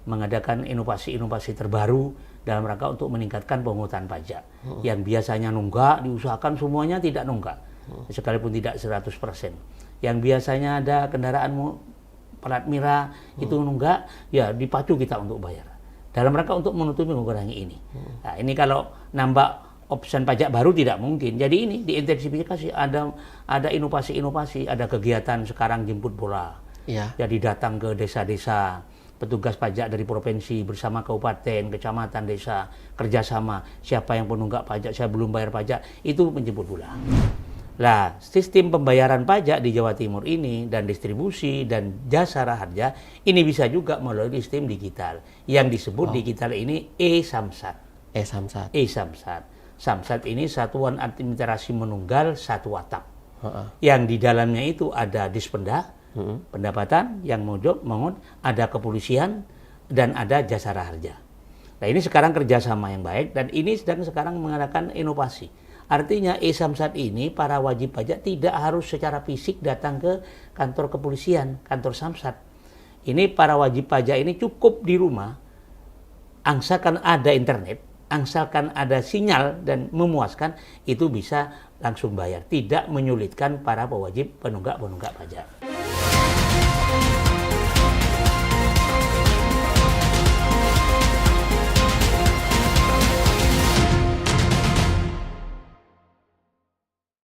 mengadakan inovasi-inovasi terbaru dalam rangka untuk meningkatkan pemungutan pajak. Yang biasanya nunggak, diusahakan semuanya tidak nunggak, sekalipun tidak 100%. Yang biasanya ada kendaraan plat merah itu nunggak, ya dipacu kita untuk bayar. Dalam rangka untuk menutupi mengurangi ini. Nah, ini kalau nambah opsi pajak baru tidak mungkin. Jadi ini diintensifikasi, ada inovasi-inovasi, ada kegiatan sekarang jemput bola. Jadi datang ke desa-desa, petugas pajak dari provinsi bersama kabupaten, kecamatan, desa, kerjasama. Siapa yang penunggak pajak, saya belum bayar pajak, itu menjemput bola. Nah, sistem pembayaran pajak di Jawa Timur ini dan distribusi dan jasa raharja ini bisa juga melalui sistem digital. Yang disebut digital ini e-Samsat. Samsat ini satuan administrasi menunggal satu atap. Yang di dalamnya itu ada Dispenda, pendapatan yang mengut, ada kepolisian, dan ada jasa raharja. Nah, ini sekarang kerjasama yang baik dan ini sedang sekarang mengadakan inovasi. Artinya e-Samsat ini para wajib pajak tidak harus secara fisik datang ke kantor kepolisian, kantor Samsat. Ini para wajib pajak ini cukup di rumah, angsakan ada internet, angsalkan ada sinyal dan memuaskan, itu bisa langsung bayar. Tidak menyulitkan para pewajib penunggak pajak.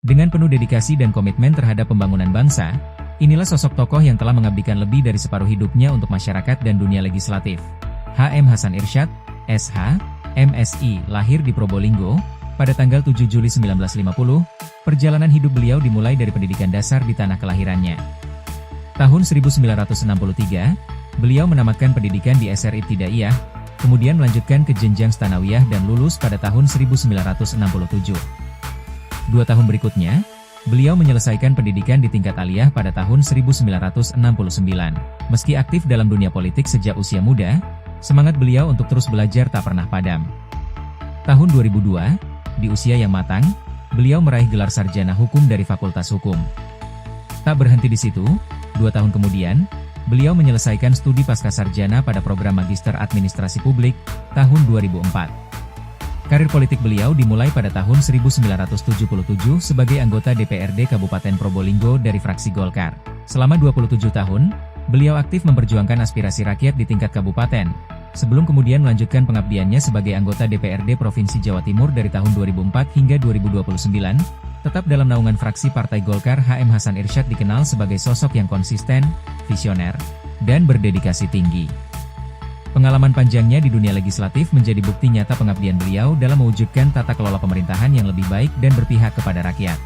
Dengan penuh dedikasi dan komitmen terhadap pembangunan bangsa, inilah sosok tokoh yang telah mengabdikan lebih dari separuh hidupnya untuk masyarakat dan dunia legislatif. H.M. Hasan Irsyad, S.H., MSI, lahir di Probolinggo, pada tanggal 7 Juli 1950, perjalanan hidup beliau dimulai dari pendidikan dasar di tanah kelahirannya. Tahun 1963, beliau menamatkan pendidikan di SR Ibtidaiyah, kemudian melanjutkan ke jenjang Tsanawiyah dan lulus pada tahun 1967. 2 tahun berikutnya, beliau menyelesaikan pendidikan di tingkat aliyah pada tahun 1969. Meski aktif dalam dunia politik sejak usia muda, semangat beliau untuk terus belajar tak pernah padam. Tahun 2002, di usia yang matang, beliau meraih gelar sarjana hukum dari Fakultas Hukum. Tak berhenti di situ, 2 tahun kemudian, beliau menyelesaikan studi pascasarjana pada program Magister Administrasi Publik tahun 2004. Karir politik beliau dimulai pada tahun 1977 sebagai anggota DPRD Kabupaten Probolinggo dari fraksi Golkar. Selama 27 tahun, beliau aktif memperjuangkan aspirasi rakyat di tingkat kabupaten, sebelum kemudian melanjutkan pengabdiannya sebagai anggota DPRD Provinsi Jawa Timur dari tahun 2004 hingga 2029. Tetap dalam naungan fraksi Partai Golkar, H.M. Hasan Irsyad dikenal sebagai sosok yang konsisten, visioner, dan berdedikasi tinggi. Pengalaman panjangnya di dunia legislatif menjadi bukti nyata pengabdian beliau dalam mewujudkan tata kelola pemerintahan yang lebih baik dan berpihak kepada rakyat.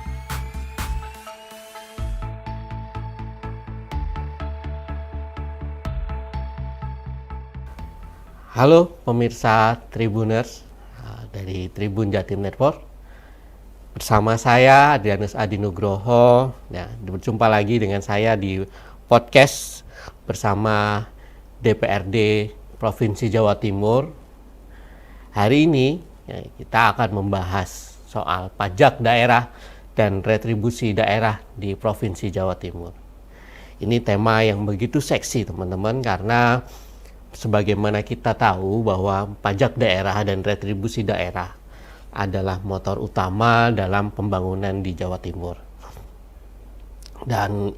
Halo pemirsa Tribuners dari Tribun Jatim Network. Bersama saya Adrianus Adi Nugroho. Nah, berjumpa lagi dengan saya di podcast bersama DPRD Provinsi Jawa Timur. Hari ini kita akan membahas soal pajak daerah dan retribusi daerah di Provinsi Jawa Timur. Ini tema yang begitu seksi teman-teman, karena sebagaimana kita tahu bahwa pajak daerah dan retribusi daerah adalah motor utama dalam pembangunan di Jawa Timur. Dan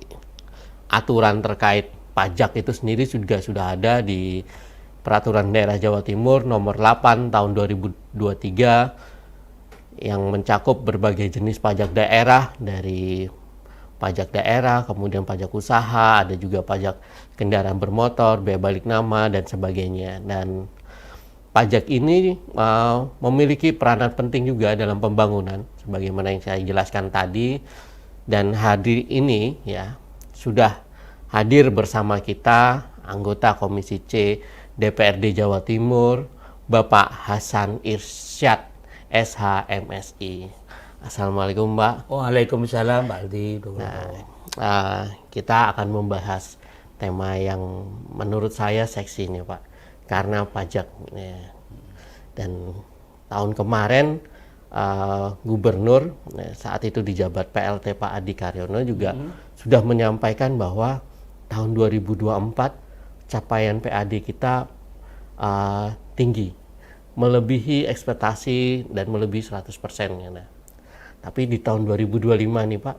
aturan terkait pajak itu sendiri juga sudah ada di Peraturan Daerah Jawa Timur nomor 8 tahun 2023 yang mencakup berbagai jenis pajak daerah, dari pajak daerah, kemudian pajak usaha, ada juga pajak kendaraan bermotor, bea balik nama, dan sebagainya. Dan pajak ini memiliki peranan penting juga dalam pembangunan, sebagaimana yang saya jelaskan tadi. Dan hari ini ya sudah hadir bersama kita anggota Komisi C DPRD Jawa Timur, Bapak Hasan Irsyad, SH, MSI. Assalamualaikum, Mbak. Waalaikumsalam, Pak Aldi. Kita akan membahas tema yang menurut saya seksi nih, Pak, karena pajak. Dan tahun kemarin Gubernur saat itu di jabat PLT Pak Adi Karyono juga sudah menyampaikan bahwa tahun 2024 capaian PAD kita tinggi, melebihi ekspektasi dan melebihi 100%. Nah, tapi di tahun 2025 nih Pak,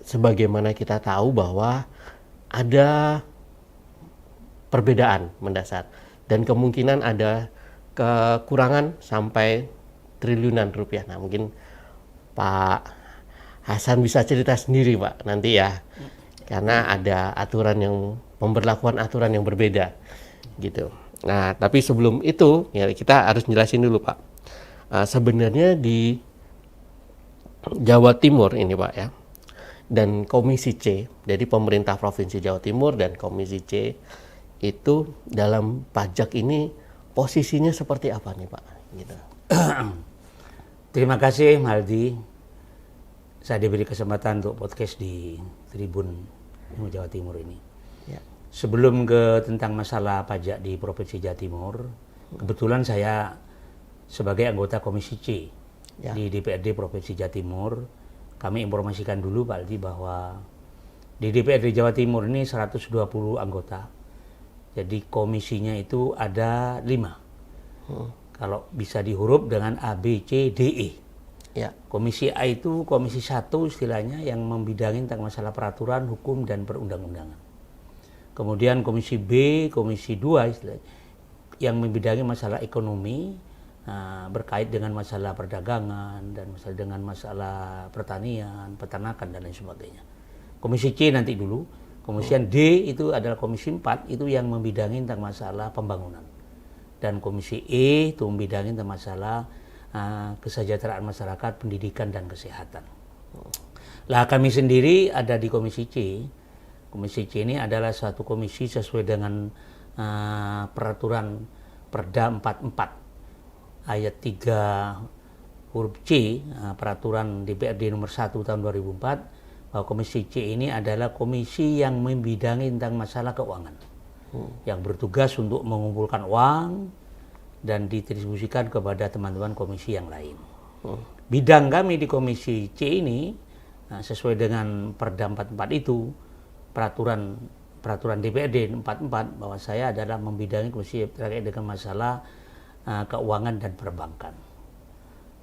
sebagaimana kita tahu bahwa ada perbedaan mendasar dan kemungkinan ada kekurangan sampai triliunan rupiah. Nah, mungkin Pak Hasan bisa cerita sendiri Pak nanti ya, karena ada pemberlakuan aturan yang berbeda gitu. Nah, tapi sebelum itu ya kita harus jelasin dulu Pak. Sebenarnya di Jawa Timur ini Pak ya, dan Komisi C, jadi pemerintah Provinsi Jawa Timur dan Komisi C itu dalam pajak ini posisinya seperti apa nih Pak? Gitu. Terima kasih Maldi. Saya diberi kesempatan untuk podcast di Tribun Jawa Timur ini. Ya. Sebelum ke tentang masalah pajak di Provinsi Jawa Timur, kebetulan saya sebagai anggota Komisi C di DPRD Provinsi Jawa Timur, kami informasikan dulu Pak Aldi bahwa di DPRD Jawa Timur ini 120 anggota. Jadi komisinya itu ada 5. Kalau bisa dihuruf dengan A, B, C, D, E. Ya. Komisi A itu komisi 1 istilahnya yang membidangi tentang masalah peraturan, hukum, dan perundang-undangan. Kemudian komisi B, komisi 2 istilahnya, yang membidangi masalah ekonomi, berkait dengan masalah perdagangan dan dengan masalah pertanian, peternakan, dan lain sebagainya. Komisi C nanti dulu. Komisian D itu adalah komisi 4, itu yang membidangi tentang masalah pembangunan. Dan komisi E itu membidangi tentang masalah kesejahteraan masyarakat, pendidikan, dan kesehatan. Lah kami sendiri ada di komisi C. Komisi C ini adalah satu komisi sesuai dengan peraturan Perda 44 ayat 3 huruf C, peraturan DPRD nomor 1 tahun 2004, bahwa komisi C ini adalah komisi yang membidangi tentang masalah keuangan, yang bertugas untuk mengumpulkan uang dan didistribusikan kepada teman-teman komisi yang lain. Bidang kami di komisi C ini sesuai dengan Perda 44 itu, peraturan DPRD 44, bahwa saya adalah membidangi komisi terkait dengan masalah keuangan dan perbankan,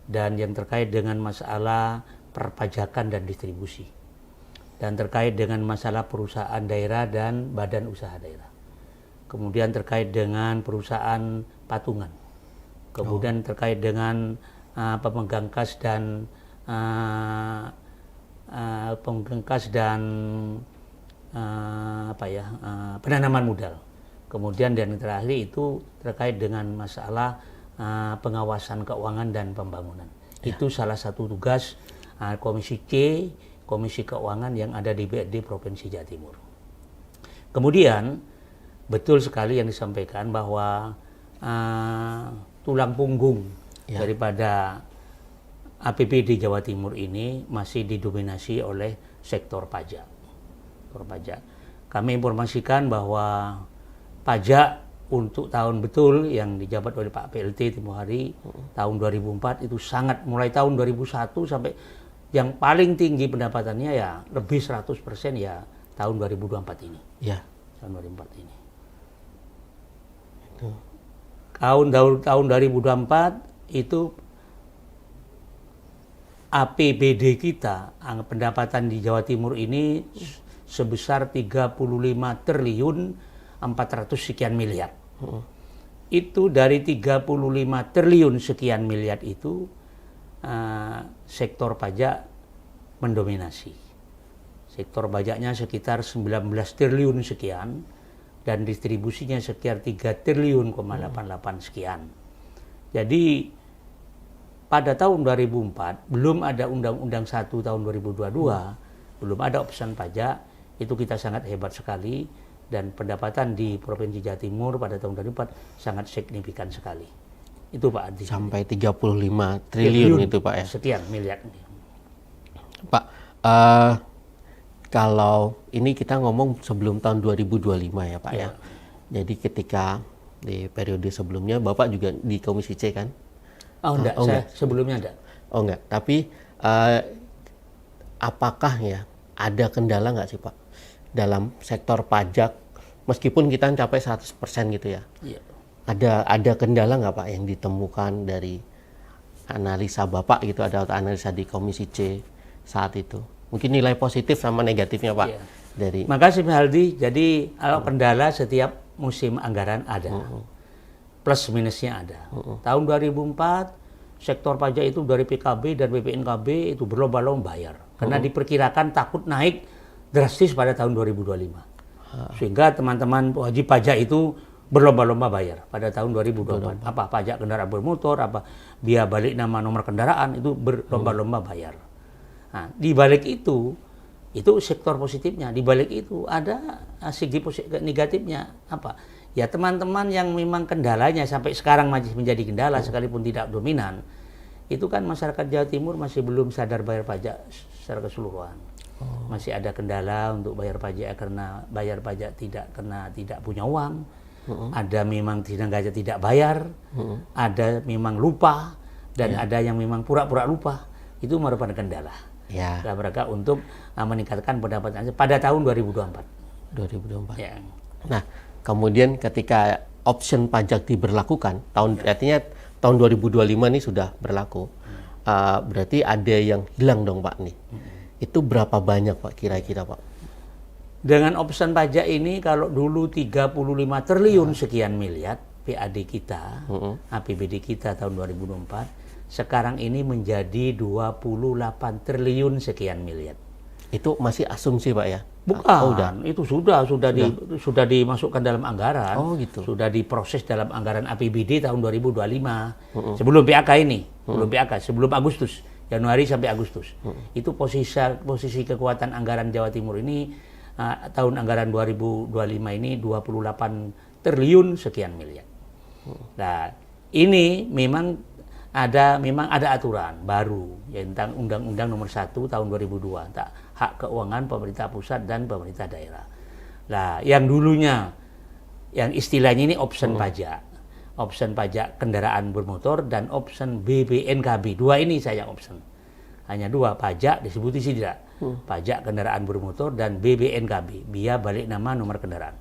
dan yang terkait dengan masalah perpajakan dan distribusi, dan terkait dengan masalah perusahaan daerah dan badan usaha daerah, kemudian terkait dengan perusahaan patungan, kemudian terkait dengan pemegang kas dan penanaman modal. Kemudian yang terakhir itu terkait dengan masalah pengawasan keuangan dan pembangunan. Ya. Itu salah satu tugas Komisi C, Komisi Keuangan yang ada di DPRD Provinsi Jawa Timur. Kemudian betul sekali yang disampaikan bahwa tulang punggung daripada APBD Jawa Timur ini masih didominasi oleh sektor pajak. Kami informasikan bahwa pajak untuk tahun betul yang dijabat oleh Pak PLT tempoh hari tahun 2004 itu sangat, mulai tahun 2001 sampai yang paling tinggi pendapatannya ya lebih 100% ya tahun 2024 ini. Ya. Tahun 2024 ini. Tahun 2024 itu APBD kita, pendapatan di Jawa Timur ini sebesar 35 triliun 400 sekian miliar. Itu dari 35 triliun sekian miliar itu sektor pajak mendominasi. Sektor pajaknya sekitar 19 triliun sekian dan distribusinya sekitar 3 triliun 88 sekian. Jadi pada tahun 2004 belum ada Undang-Undang 1 tahun 2022, belum ada opsian pajak, itu kita sangat hebat sekali. Dan pendapatan di Provinsi Jawa Timur pada tahun 2004 sangat signifikan sekali. Itu Pak Adi. Sampai 35 triliun itu Pak ya? Sekian miliar. Pak, kalau ini kita ngomong sebelum tahun 2025 ya Pak ya. Jadi ketika di periode sebelumnya Bapak juga di Komisi C kan? Oh enggak, saya sebelumnya enggak. Oh enggak, tapi apakah ya ada kendala nggak sih Pak dalam sektor pajak meskipun kita mencapai 100% gitu ya. Iya. Ada kendala nggak Pak yang ditemukan dari analisa Bapak gitu, ada analisa di Komisi C saat itu? Mungkin nilai positif sama negatifnya Pak. Iya. Dari Makasih Pak Haldi. Jadi kalau kendala setiap musim anggaran ada. Plus minusnya ada. Tahun 2004 sektor pajak itu dari PKB dan BPNKB itu berlomba-lomba bayar. Karena diperkirakan takut naik drastis pada tahun 2025. Sehingga teman-teman wajib pajak itu berlomba-lomba bayar pada tahun 2024. Apa pajak kendaraan bermotor, apa biaya balik nama nomor kendaraan, itu berlomba-lomba bayar. Nah, di balik itu sektor positifnya. Di balik itu ada segi negatifnya. Apa? Ya teman-teman yang memang kendalanya sampai sekarang masih menjadi kendala sekalipun tidak dominan, itu kan masyarakat Jawa Timur masih belum sadar bayar pajak secara keseluruhan. Masih ada kendala untuk bayar pajak karena bayar pajak karena tidak punya uang. Ada memang tidak bayar, ada memang lupa, dan ada yang memang pura-pura lupa. Itu merupakan kendala. ya. Dalam rangka untuk meningkatkan pendapatan pada tahun 2024. 2024. Ya. Nah, kemudian ketika option pajak diberlakukan, artinya tahun 2025 ini sudah berlaku. Berarti ada yang hilang dong Pak nih. Itu berapa banyak Pak kira-kira Pak? Dengan option pajak ini kalau dulu 35 triliun sekian miliar PAD kita, APBD kita tahun 2024, sekarang ini menjadi 28 triliun sekian miliar. Itu masih asumsi Pak ya? Bukan, itu sudah dimasukkan dalam anggaran. Oh gitu. Sudah diproses dalam anggaran APBD tahun 2025. Sebelum PAK ini, sebelum Agustus, Januari sampai Agustus. Itu posisi kekuatan anggaran Jawa Timur ini tahun anggaran 2025 ini 28 triliun sekian miliar. Nah, ini memang ada aturan baru tentang Undang-Undang Nomor 1 tahun 2002 tentang hak keuangan pemerintah pusat dan pemerintah daerah. Nah, yang dulunya yang istilahnya ini option pajak. Option pajak kendaraan bermotor dan option BPNKB. Dua ini saja option. Hanya dua, pajak disebut di sini tidak. Pajak kendaraan bermotor dan BPNKB, biaya balik nama nomor kendaraan.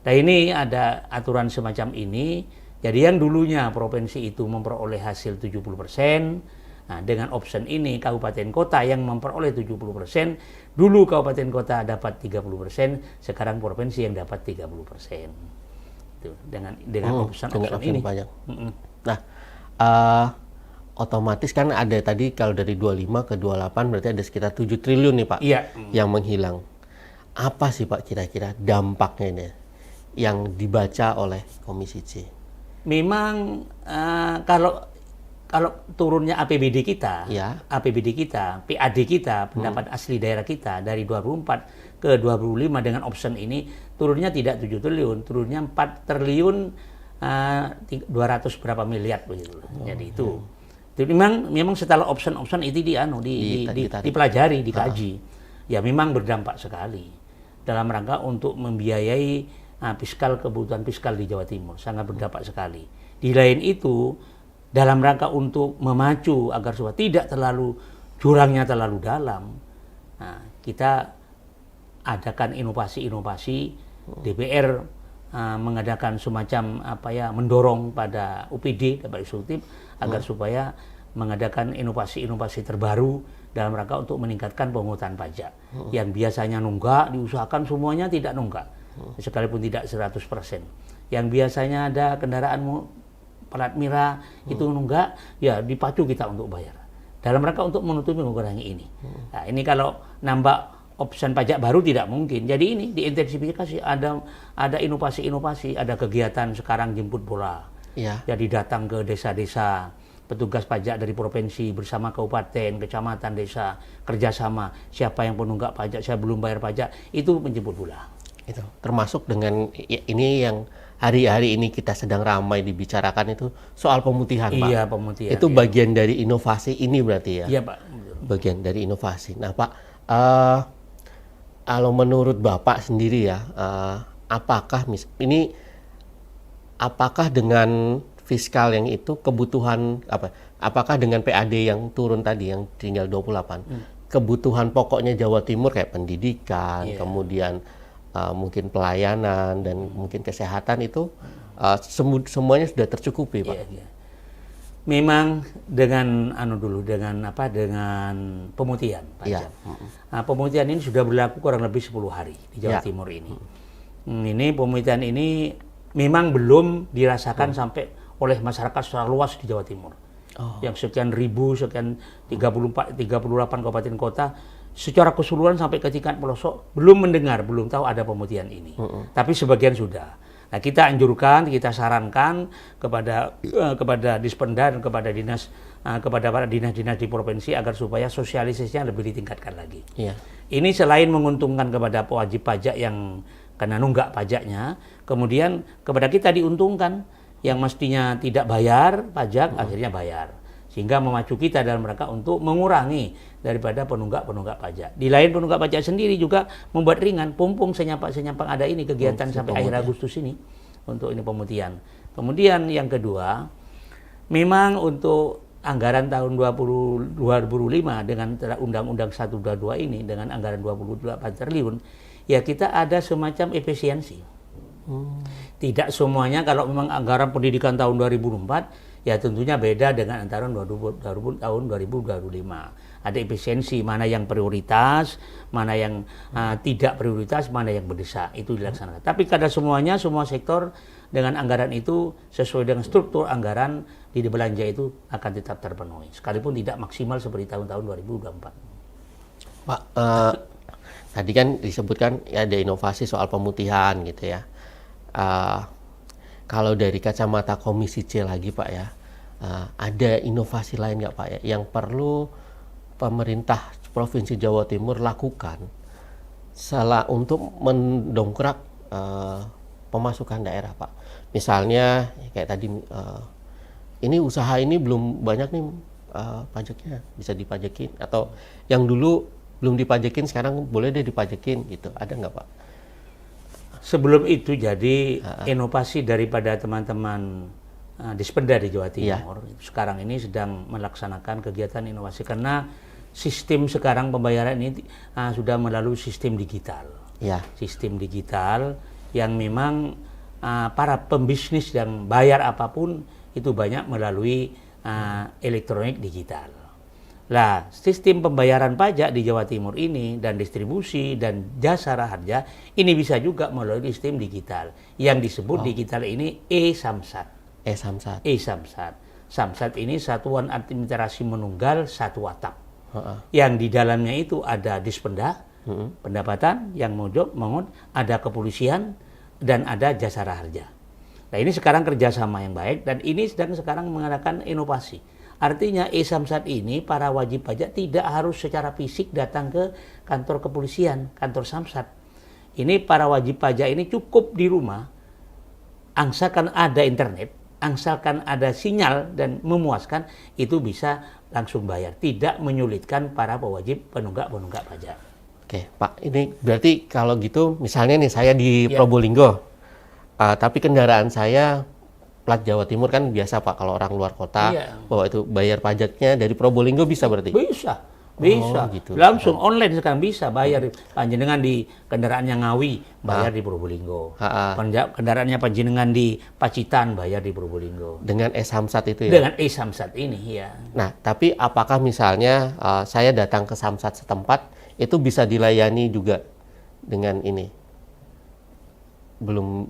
Nah, ini ada aturan semacam ini. Jadi yang dulunya provinsi itu memperoleh hasil 70%, nah dengan option ini kabupaten kota yang memperoleh 70%, dulu kabupaten kota dapat 30%, sekarang provinsi yang dapat 30%. Itu dengan option ini. Pajak. Nah, otomatis kan ada tadi kalau dari 25 ke 28 berarti ada sekitar 7 triliun nih Pak, iya, yang menghilang. Apa sih Pak kira-kira dampaknya ini yang dibaca oleh Komisi C? Memang kalau turunnya APBD kita, PAD kita, pendapat asli daerah kita dari 24 ke 25 dengan option ini turunnya tidak 7 triliun, turunnya 4 triliun 200 berapa miliar begitu. Jadi itu memang setelah option itu dipelajari, dikaji. Ya memang berdampak sekali dalam rangka untuk membiayai kebutuhan fiskal di Jawa Timur, sangat berdampak sekali. Di lain itu, dalam rangka untuk memacu agar supaya tidak terlalu jurangnya terlalu dalam, kita adakan inovasi-inovasi. DPR mengadakan semacam mendorong pada UPD, dapat eksekutif, agar supaya mengadakan inovasi-inovasi terbaru dalam rangka untuk meningkatkan pemungutan pajak. Yang biasanya nunggak, diusahakan semuanya tidak nunggak. Sekalipun tidak 100%. Yang biasanya ada kendaraan plat merah itu nunggak, ya dipacu kita untuk bayar. Dalam rangka untuk menutupi mengurangi ini. Nah, ini kalau nambah option pajak baru tidak mungkin. Jadi ini diintensifikasi, ada inovasi-inovasi, ada kegiatan sekarang jemput bola. Ya. Jadi datang ke desa-desa, petugas pajak dari provinsi bersama kabupaten, kecamatan, desa, kerjasama. Siapa yang penunggak pajak, saya belum bayar pajak, itu menjemput bola. Itu termasuk dengan ini yang hari-hari ini kita sedang ramai dibicarakan itu soal pemutihan Pak. Iya, pemutihan. Itu bagian dari inovasi ini berarti ya? Iya Pak. Bagian dari inovasi. Nah Pak, kalau menurut Bapak sendiri ya, apakah dengan fiskal yang itu kebutuhan apakah dengan PAD yang turun tadi yang tinggal 28, kebutuhan pokoknya Jawa Timur kayak pendidikan, kemudian mungkin pelayanan dan mungkin kesehatan itu semuanya sudah tercukupi, Pak. Iya, iya. Memang dengan dengan pemutihan pajak. Nah, pemutihan ini sudah berlaku kurang lebih 10 hari di Jawa Timur ini. Ini pemutihan ini memang belum dirasakan sampai oleh masyarakat secara luas di Jawa Timur. Yang sekian ribu, sekian 38 kabupaten kota secara keseluruhan sampai ke tingkat pelosok belum mendengar, belum tahu ada pemutihan ini. Tapi sebagian sudah. Nah, kita anjurkan, kita sarankan kepada Dispenda dan kepada para dinas-dinas di provinsi agar supaya sosialisasinya lebih ditingkatkan lagi. Iya. Ini selain menguntungkan kepada wajib pajak yang kena nunggak pajaknya, kemudian kepada kita diuntungkan yang mestinya tidak bayar pajak akhirnya bayar. Sehingga memacu kita dalam rangka untuk mengurangi daripada penunggak-penunggak pajak. Di lain penunggak pajak sendiri juga membuat ringan, pumpung senyapak-senyapak ada ini kegiatan sampai akhir Agustus ini untuk ini pemutihan. Kemudian yang kedua, memang untuk anggaran tahun 2005 dengan Undang-Undang 122 ini dengan anggaran 28 triliun, ya kita ada semacam efisiensi. Tidak semuanya, kalau memang anggaran pendidikan tahun 2004 ya tentunya beda dengan antara tahun 2025. Ada efisiensi, mana yang prioritas, mana yang tidak prioritas, mana yang mendesak, itu dilaksanakan. Tapi kada semuanya, semua sektor dengan anggaran itu sesuai dengan struktur anggaran di belanja itu akan tetap terpenuhi, sekalipun tidak maksimal seperti tahun-tahun 2024. Pak, tadi kan disebutkan ya ada inovasi soal pemutihan gitu ya. Kalau dari kacamata Komisi C lagi, Pak ya, ada inovasi lain nggak, Pak ya, yang perlu pemerintah Provinsi Jawa Timur lakukan untuk mendongkrak pemasukan daerah, Pak? Misalnya kayak tadi, ini usaha ini belum banyak nih pajaknya, bisa dipajakin, atau yang dulu belum dipajakin sekarang boleh deh dipajakin gitu, ada nggak, Pak? Sebelum itu jadi inovasi daripada teman-teman Dispenda di Jawa Timur, sekarang ini sedang melaksanakan kegiatan inovasi karena sistem sekarang pembayaran ini sudah melalui sistem digital. Sistem digital yang memang para pembisnis yang bayar apapun itu banyak melalui elektronik digital. Lah, sistem pembayaran pajak di Jawa Timur ini dan distribusi dan jasa raharja ini bisa juga melalui sistem digital. Yang disebut digital ini e-Samsat. Samsat ini satuan administrasi menunggal satu atap. Yang di dalamnya itu ada Dispenda, pendapatan yang mengut, ada kepolisian dan ada jasa raharja. Nah, ini sekarang kerjasama yang baik dan ini sedang sekarang mengadakan inovasi. Artinya e-Samsat ini para wajib pajak tidak harus secara fisik datang ke kantor kepolisian, kantor Samsat. Ini para wajib pajak ini cukup di rumah, angsakan ada internet, angsalkan ada sinyal dan memuaskan, itu bisa langsung bayar. Tidak menyulitkan para pewajib penunggak-penunggak pajak. Oke, Pak, ini berarti kalau gitu misalnya nih saya di Probolinggo, tapi kendaraan saya plat Jawa Timur kan biasa, Pak, kalau orang luar kota bahwa itu bayar pajaknya dari Probolinggo bisa berarti? Bisa. Gitu. Langsung online sekarang bisa bayar. Panjenengan di kendaraannya Ngawi bayar di Probolinggo. Kendaraannya panjenengan di Pacitan bayar di Probolinggo. Dengan e-Samsat itu ya? Dengan e-Samsat ini ya. Nah, tapi apakah misalnya saya datang ke Samsat setempat itu bisa dilayani juga dengan ini? Belum.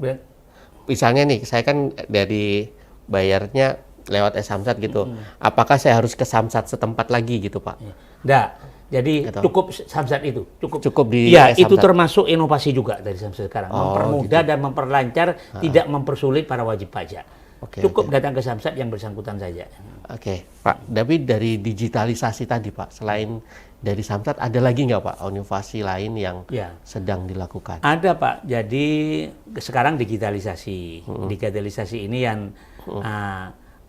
Misalnya nih, saya kan dari bayarnya lewat e-Samsat gitu. Apakah saya harus ke Samsat setempat lagi gitu, Pak? Enggak. Jadi cukup Samsat itu. Cukup di e-Samsat. Itu termasuk inovasi juga dari Samsat sekarang. Mempermudah dan memperlancar, tidak mempersulit para wajib pajak. Cukup datang ke Samsat yang bersangkutan saja. Oke, Pak. Tapi dari digitalisasi tadi, Pak, selain dari Samsat, ada lagi nggak, Pak, inovasi lain yang sedang dilakukan? Ada, Pak. Jadi sekarang digitalisasi. Digitalisasi ini yang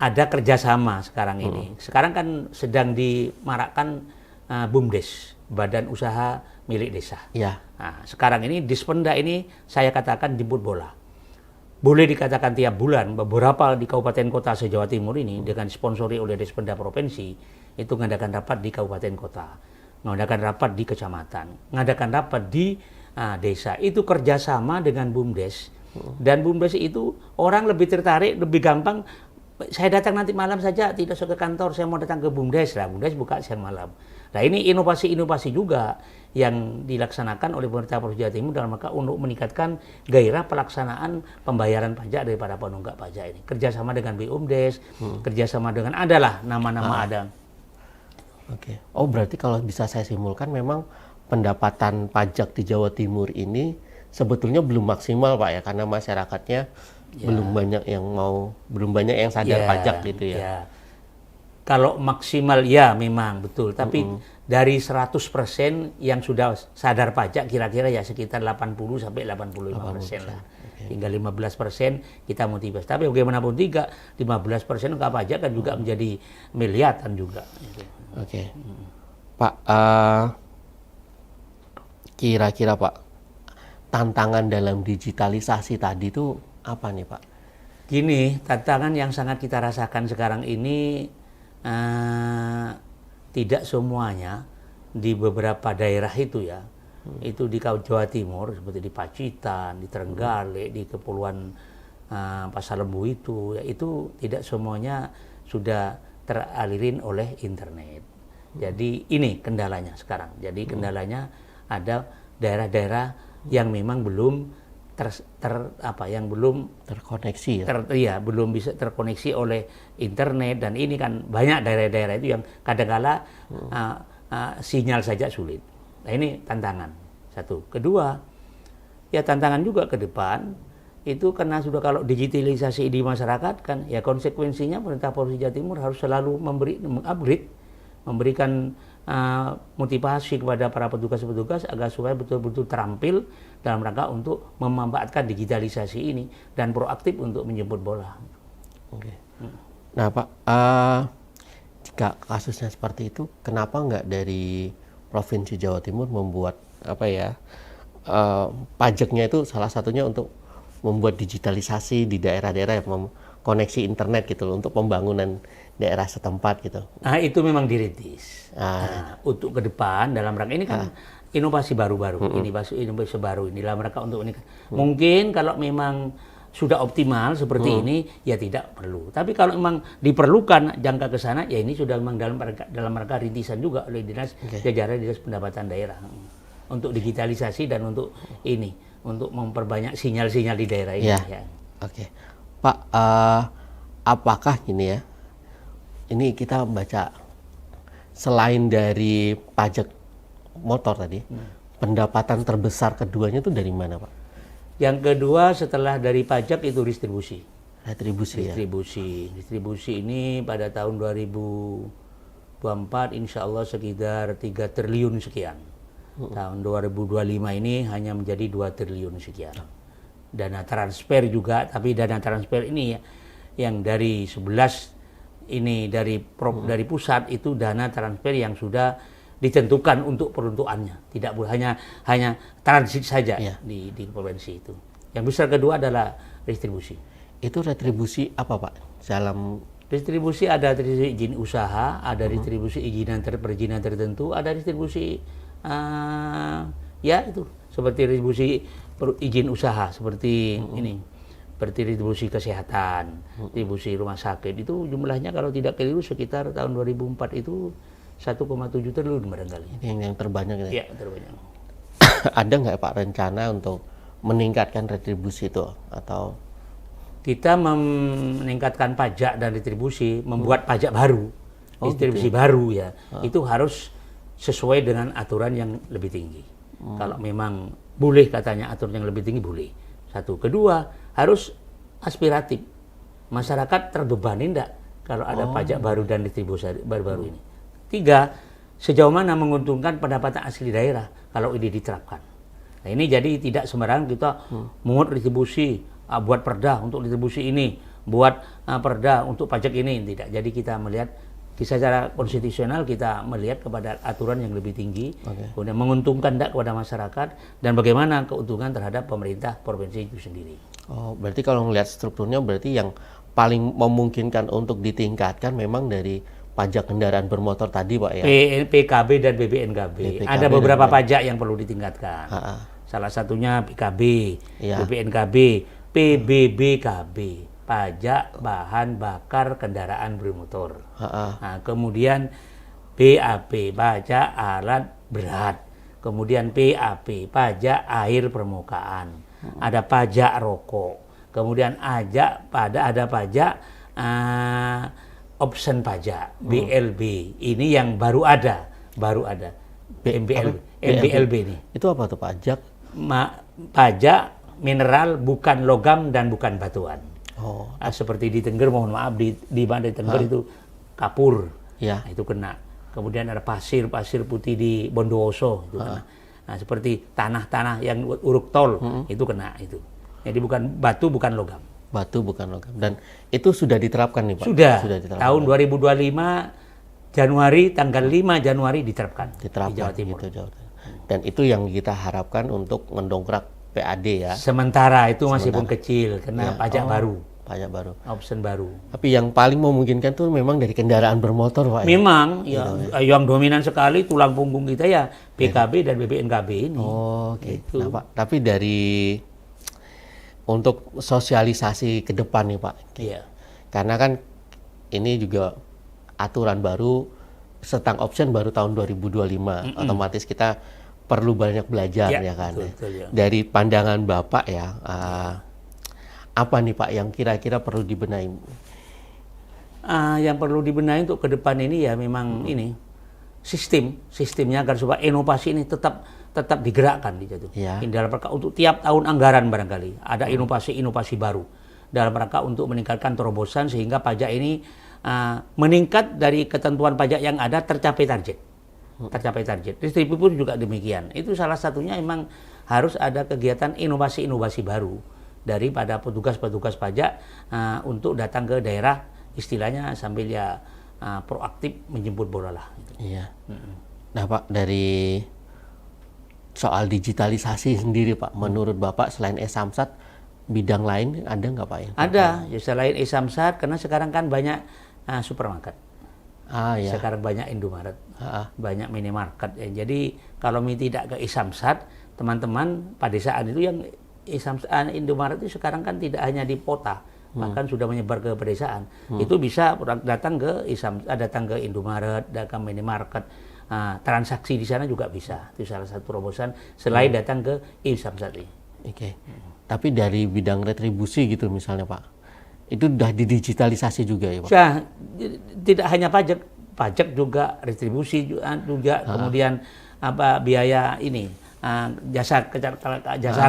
ada kerjasama sekarang ini. Sekarang kan sedang dimarakkan BUMDes, Badan Usaha Milik Desa. Nah, sekarang ini Dispenda ini saya katakan jemput bola. Boleh dikatakan tiap bulan beberapa di kabupaten kota se-Jawa Timur ini dengan disponsori oleh Dispenda Provinsi itu mengadakan rapat di kabupaten kota, mengadakan rapat di kecamatan, mengadakan rapat di desa itu kerjasama dengan BUMDes, dan BUMDes itu orang lebih tertarik, lebih gampang. Saya datang nanti malam saja, tidak usah ke kantor, saya mau datang ke BUMDes. Nah, BUMDes buka siang malam. Nah, ini inovasi-inovasi juga yang dilaksanakan oleh pemerintah Provinsi Jawa Timur dalam rangka untuk meningkatkan gairah pelaksanaan pembayaran pajak dari para penunggak pajak ini. Kerjasama dengan BUMDes, kerjasama dengan adalah nama-nama ada. Oke. Oh, berarti kalau bisa saya simpulkan memang pendapatan pajak di Jawa Timur ini sebetulnya belum maksimal, Pak, ya, karena masyarakatnya belum banyak yang sadar pajak gitu ya. Ya. Kalau maksimal ya memang betul, tapi dari 100% yang sudah sadar pajak kira-kira ya sekitar 80 sampai 85% lah. Tinggal 15% kita motivasi. Tapi bagaimanapun 15% enggak pajak kan juga menjadi miliaran juga. Oke. Pak, kira-kira Pak, tantangan dalam digitalisasi tadi itu apa nih, Pak? Gini, tantangan yang sangat kita rasakan sekarang ini tidak semuanya di beberapa daerah itu ya, itu di Jawa Timur seperti di Pacitan, di Trenggalek, di Kepulauan Pasar Lembu itu, ya, itu tidak semuanya sudah teralirin oleh internet. Jadi ini kendalanya sekarang. Jadi kendalanya ada daerah-daerah yang memang belum belum terkoneksi ya? Belum bisa terkoneksi oleh internet, dan ini kan banyak daerah-daerah itu yang kadang-kala sinyal saja sulit. Nah, ini tantangan satu. Kedua, ya tantangan juga ke depan itu karena sudah kalau digitalisasi di masyarakat kan ya konsekuensinya pemerintah Provinsi Jawa Timur harus selalu mengupgrade, memberikan motivasi kepada para petugas-petugas agar supaya betul-betul terampil dalam rangka untuk memanfaatkan digitalisasi ini dan proaktif untuk menjemput bola. Oke. Nah, Pak, jika kasusnya seperti itu, kenapa nggak dari Provinsi Jawa Timur membuat pajaknya itu salah satunya untuk membuat digitalisasi di daerah-daerah yang koneksi internet gitu loh, untuk pembangunan daerah setempat gitu. Nah, itu memang dirintis. Untuk ke depan dalam rangka ini kan inovasi baru-baru, inovasi baru ini dalam rangka untuk ini. Mungkin kalau memang sudah optimal seperti ini ya tidak perlu. Tapi kalau memang diperlukan jangka ke sana ya ini sudah memang dalam rangka rintisan juga oleh jajaran Dinas Pendapatan Daerah untuk digitalisasi dan untuk ini, untuk memperbanyak sinyal-sinyal di daerah ini. Ya. Oke. Pak, apakah ini ya, ini kita baca selain dari pajak motor tadi, pendapatan terbesar keduanya itu dari mana, Pak? Yang kedua setelah dari pajak itu distribusi. Distribusi ini pada tahun 2024 insya Allah sekitar 3 triliun sekian. Tahun 2025 ini hanya menjadi 2 triliun sekian. Dana transfer juga, tapi dana transfer ini ya, yang dari 11 ini dari pusat itu dana transfer yang sudah ditentukan untuk peruntukannya, tidak hanya transit saja di provinsi itu. Yang besar kedua adalah distribusi. Itu retribusi apa, Pak? Dalam distribusi ada distribusi izin usaha, ada distribusi perizinan tertentu, ada distribusi ya itu seperti distribusi izin usaha seperti ini, seperti distribusi kesehatan, distribusi rumah sakit itu jumlahnya kalau tidak keliru sekitar tahun 2004 itu 1,7 triliun barangkali. Yang terbanyak ya? Iya, terbanyak. Ada nggak Pak rencana untuk meningkatkan retribusi itu atau? Kita meningkatkan pajak dan distribusi, membuat pajak baru, distribusi baru ya. Itu harus sesuai dengan aturan yang lebih tinggi. Kalau memang boleh katanya aturan yang lebih tinggi boleh. Satu. Kedua, harus aspiratif. Masyarakat terbebani enggak kalau ada pajak baru dan distribusi baru-baru ini. 3, sejauh mana menguntungkan pendapatan asli daerah kalau ini diterapkan. Nah, ini jadi tidak sembarangan kita mengut distribusi, buat perda untuk distribusi ini, buat perda untuk pajak ini, tidak. Jadi kita melihat secara konstitusional kita melihat kepada aturan yang lebih tinggi, kemudian menguntungkan enggak kepada masyarakat dan bagaimana keuntungan terhadap pemerintah provinsi itu sendiri. Oh, berarti kalau melihat strukturnya berarti yang paling memungkinkan untuk ditingkatkan memang dari pajak kendaraan bermotor tadi, Pak ya? PKB dan BPNKB. Ada beberapa pajak yang perlu ditingkatkan. Salah satunya PKB, Iya. BPNKB, PBBKB, pajak bahan bakar kendaraan bermotor. Nah, kemudian BAP, pajak alat berat. Kemudian PAP, pajak air permukaan. Ada pajak rokok. Kemudian ada pajak option pajak, BLB. Ini yang baru ada. MBLB ini. Itu apa tuh pajak? Pajak mineral bukan logam dan bukan batuan. Oh, Seperti di Tengger, mohon maaf, di mana di Tengger itu kapur. ya. Nah, itu kena. Kemudian ada pasir putih di Bondowoso, itu kena. Nah, seperti tanah-tanah yang uruk tol, itu kena itu. Jadi bukan batu, bukan logam. Batu bukan logam. Dan itu sudah diterapkan nih Pak? Sudah diterapkan. tahun 2025 Januari, tanggal 5 Januari diterapkan di Jawa Timur. Gitu, Jawa Timur. Dan itu yang kita harapkan untuk mendongkrak PAD ya. Sementara itu masih pun kecil, karena pajak baru. Pajak baru. Option baru. Tapi yang paling memungkinkan tuh memang dari kendaraan bermotor Pak. Memang yang dominan sekali tulang punggung kita ya PKB dan BPNKB ini. Oh, oke. Gitu. Nah, Pak, tapi dari untuk sosialisasi ke depan nih Pak. Iya. Karena kan ini juga aturan baru tentang option baru tahun 2025. Otomatis kita perlu banyak belajar ya kan. Betul, ya. Dari pandangan Bapak ya, apa nih Pak yang kira-kira perlu dibenahi? Yang perlu dibenahi untuk ke depan ini ya memang ini sistemnya agar supaya inovasi ini tetap digerakkan gitu. Ya. Dalam rangka untuk tiap tahun anggaran barangkali ada inovasi baru dalam rangka untuk meningkatkan terobosan sehingga pajak ini meningkat dari ketentuan pajak yang ada tercapai target. Distribusi pun juga demikian. Itu salah satunya memang harus ada kegiatan inovasi baru daripada petugas pajak untuk datang ke daerah istilahnya sambil ya proaktif menjemput bola lah. Gitu. Iya. Nah Pak, dari soal digitalisasi sendiri Pak, menurut Bapak selain e-Samsat bidang lain ada nggak Pak? Ada, ya selain e-Samsat karena sekarang kan banyak supermarket. Ya. Sekarang banyak Indomaret, banyak minimarket. Ya. Jadi kalau tidak ke e-Samsat, teman-teman pada saat itu yang Indomaret itu sekarang kan tidak hanya di kota, bahkan sudah menyebar ke pedesaan. Itu bisa datang ke datang ke Indomaret, datang ke minimarket, transaksi di sana juga bisa. Itu salah satu terobosan selain datang ke e-Samsat ini. Oke. Tapi dari bidang retribusi gitu misalnya Pak, itu sudah didigitalisasi juga ya Pak? Tidak hanya pajak juga retribusi juga kemudian biaya ini. Jasa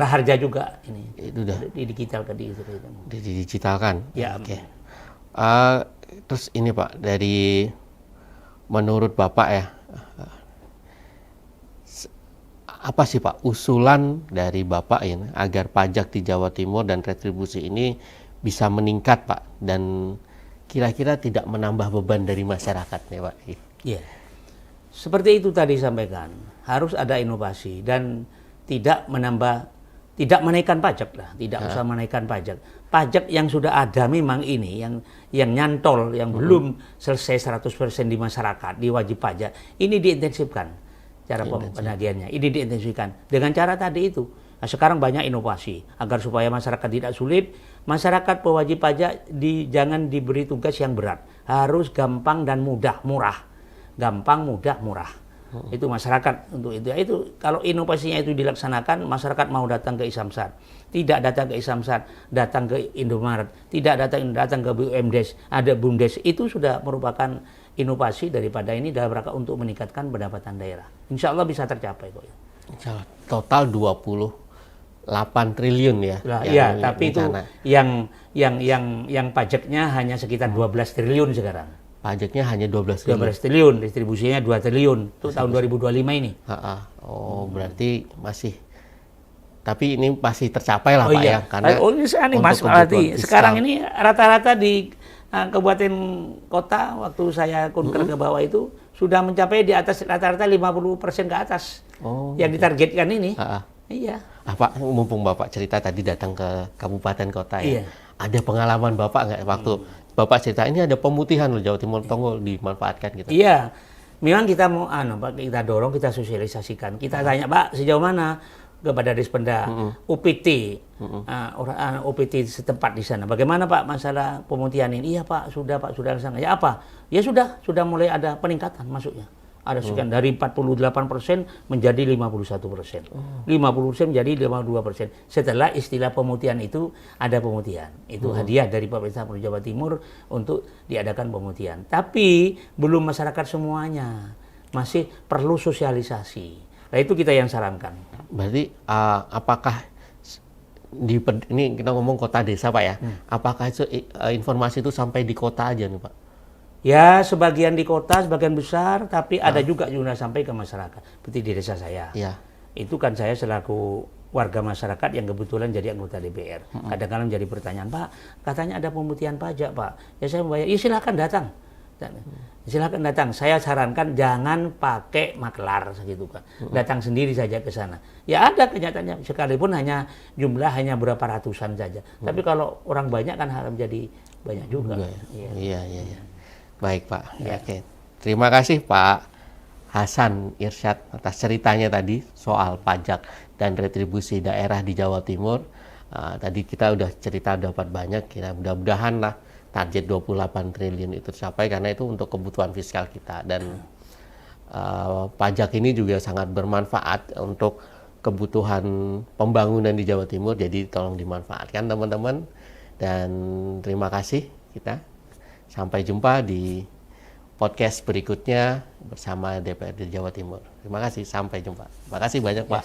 harja juga ini itu udah didigitalkan. Ya. Oke. Terus ini Pak, dari menurut Bapak ya, apa sih Pak usulan dari Bapak ini agar pajak di Jawa Timur dan retribusi ini bisa meningkat Pak dan kira-kira tidak menambah beban dari masyarakat nih Pak? Iya. Seperti itu tadi sampaikan, harus ada inovasi dan tidak menaikkan pajak lah, tidak usah menaikkan pajak. Pajak yang sudah ada memang ini yang nyantol, yang belum selesai 100% di masyarakat, di wajib pajak, ini diintensifkan cara penagihannya. Ini diintensifkan dengan cara tadi itu. Nah, sekarang banyak inovasi agar supaya masyarakat tidak sulit, masyarakat pewajib pajak jangan diberi tugas yang berat, harus gampang dan murah. Gampang, mudah, murah. Itu masyarakat untuk itu. Itu kalau inovasinya itu dilaksanakan, masyarakat mau datang ke e-Samsat. Tidak datang ke e-Samsat, datang ke Indomaret, tidak datang ke BUMDes, ada BUMDes. Itu sudah merupakan inovasi daripada ini dalam rangka untuk meningkatkan pendapatan daerah. Insya Allah bisa tercapai kok. Insya Allah. Total 28 triliun ya. Iya, tapi itu yang pajaknya hanya sekitar 12 triliun sekarang. Pajaknya hanya 12 triliun. 12 triliun, distribusinya 2 triliun. Itu tahun 2025 ini. Oh, berarti masih. Tapi ini pasti tercapai lah Pak ya. Karena ini Mas Alati, sekarang ini rata-rata di kabupaten kota waktu saya kunker ke bawah itu sudah mencapai di atas rata-rata 50% ke atas. Yang ditargetkan ini. Iya. Pak, mumpung Bapak cerita tadi datang ke kabupaten kota ya. Iya. Ada pengalaman Bapak nggak waktu Bapak cerita ini ada pemutihan loh Jawa Timur Tonggo dimanfaatkan gitu. Iya. Memang kita mau Pak, kita dorong, kita sosialisasikan. Kita tanya, Pak, sejauh mana kepada Dispenda UPT, UPT setempat di sana. Bagaimana Pak masalah pemutihan ini? Iya Pak, sudah sana. Ya apa? Ya sudah mulai ada peningkatan masuknya. Ada sekian dari 48% menjadi 51%. 50% menjadi 52%. Setelah istilah pemutihan itu ada pemutihan. Itu hadiah dari pemerintah Provinsi Jawa Timur untuk diadakan pemutihan. Tapi belum masyarakat semuanya. Masih perlu sosialisasi. Nah itu kita yang sarankan. Berarti apakah ini kita ngomong kota desa Pak ya? Apakah itu informasi itu sampai di kota aja nih Pak? Ya sebagian di kota, sebagian besar, tapi ada juga sampai ke masyarakat. Seperti di desa saya. Ya. Itu kan saya selaku warga masyarakat yang kebetulan jadi anggota DPR. Kadang-kadang jadi pertanyaan, Pak, katanya ada pemutihan pajak Pak. Ya saya membayar, ya silakan datang. Silakan datang. Saya sarankan jangan pakai maklar segitu kan. Datang sendiri saja ke sana. Ya ada kenyataannya sekalipun jumlah hanya berapa ratusan saja. Tapi kalau orang banyak kan harus jadi banyak juga. Iya. Baik Pak. Ya. Oke. Terima kasih Pak Hasan Irsyad atas ceritanya tadi soal pajak dan retribusi daerah di Jawa Timur. Tadi kita udah cerita dapat banyak. Kita mudah-mudahan lah target 28 triliun itu tercapai karena itu untuk kebutuhan fiskal kita dan pajak ini juga sangat bermanfaat untuk kebutuhan pembangunan di Jawa Timur, jadi tolong dimanfaatkan teman-teman dan terima kasih kita sampai jumpa di podcast berikutnya bersama DPRD Jawa Timur. Terima kasih, sampai jumpa. Terima kasih banyak Pak.